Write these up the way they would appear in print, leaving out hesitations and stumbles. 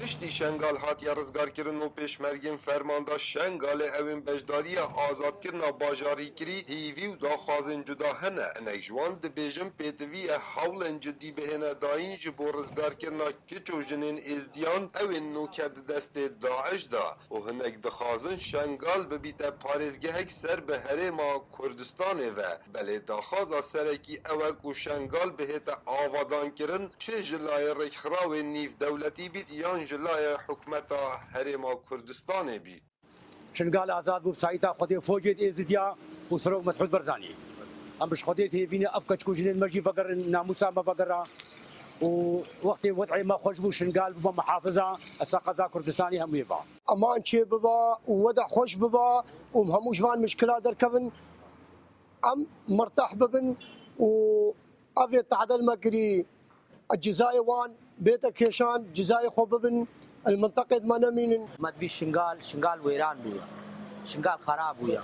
پشتی شنگال هاتیا رزگارکردن و پێشمەرگên fermanda şengalê ew ên bejdariya azadkirina bajarî kirî hîvî û daxwazên cuda hene. Hinek ji wan dibêjin pêdivî hewlên cidî bihêne dayîn ji bo rizgarkirina kiç û jinên êzdiyan ew ên nûke di destê Daeş da û hinek dixwazin şengal bibîte parêzgehek ser bi Herêma Kurdistanê ve belê daxwaza serekî ew e ku şengal bihête avadankirin çi ji layê rêkxirawên nîvdewletî bît yan ji layê hikûmeta Herêma Kurdistanê bît. شنقال آزاد بو بسایتا خودی فوجید ازدیا و سرو مسعود برزانی ام بش خودی تهوینه افکچ کو جنین مجی فقر ناموسا ما فقرا و وقت وضعي ما خوش بو شنقال بو محافظه السقطه كردستاني هم يبا امان چه ببا ووضع خوش ببا ومهموش فان مشكلات دركبن ام مرتاح ببن و افي تعدل مكري الجزائر وان بيتك كيشان جزائر خو ببن المنطقه ما نمين ما في شنقال ويران بويا شنقال خراب بويا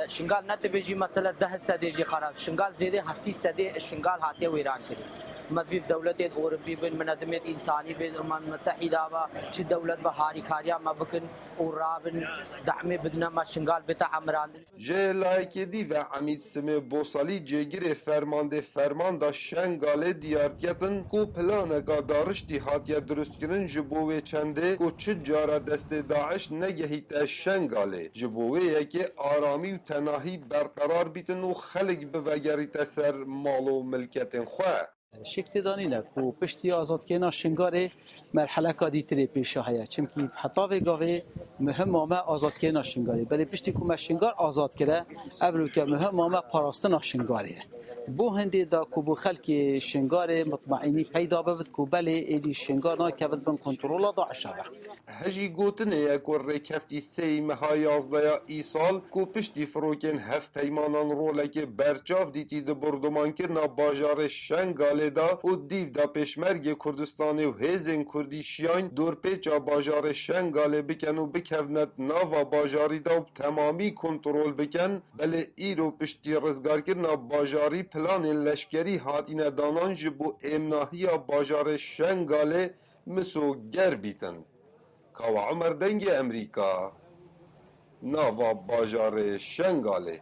شنقال نتبجي مثلا 10 سديجي خراب شنقال زيده هفتي سدي الشنقال هاتي ويران كده ما في دولة أوروبية بين منظمات إنسانية بين الأمم المتحدة وشي دولة بهاري كاريا ما بكن ورابن دعمي بدنا ما شنقال بتاع عمران جلایکدی و عمید سمه بوسالی جگیر فرمانده شنگاله دیارتیتن کو پلانکا دارشتی هاتیه درست کنن جبوه چنده کو چه جارا دست داعش نگهیت شنگاله جبوه یکی آرامی و تناهی برقرار بیتن و خلق بوگریت سر مال و ملکتن خواه شکل دانی نه کو پشتی آزاد کردن شنگاره مرحله کادی تری پیش هیا چمکی حتی وگاوی مهم ما آزاد کردن شنگاره ولی پشتی کو شنگار آزاد کرده ابرو که مهم ما پاراستن شنگاره بو هندی دا کو بو خلک شنگاره مطمئنی پیدا بود کو بله ایدی شنگار نا که بن کنترل داعش هجی گوتنه یک رکفتی سی مهای یازده ایسال کو پشتی فروکن هف پیمانان رولک برچاف دیتی ده بردمان کرنا باجار شنگاله دا و دیو دا پیشمرگ کردستانی و هیزن کردی شیان دور پیچا باجار شنگاله بکن و بکفنت ناوا باجاری دا و تمامی کنترول بکن بله ایرو پشتی رزگار کرنا باجاری پلان لشکری هاتین دانان جبو امناهی باجار شنگاله مسو گر بیتن کاوا عمر دنگ امریکا ناوا باجار شنگاله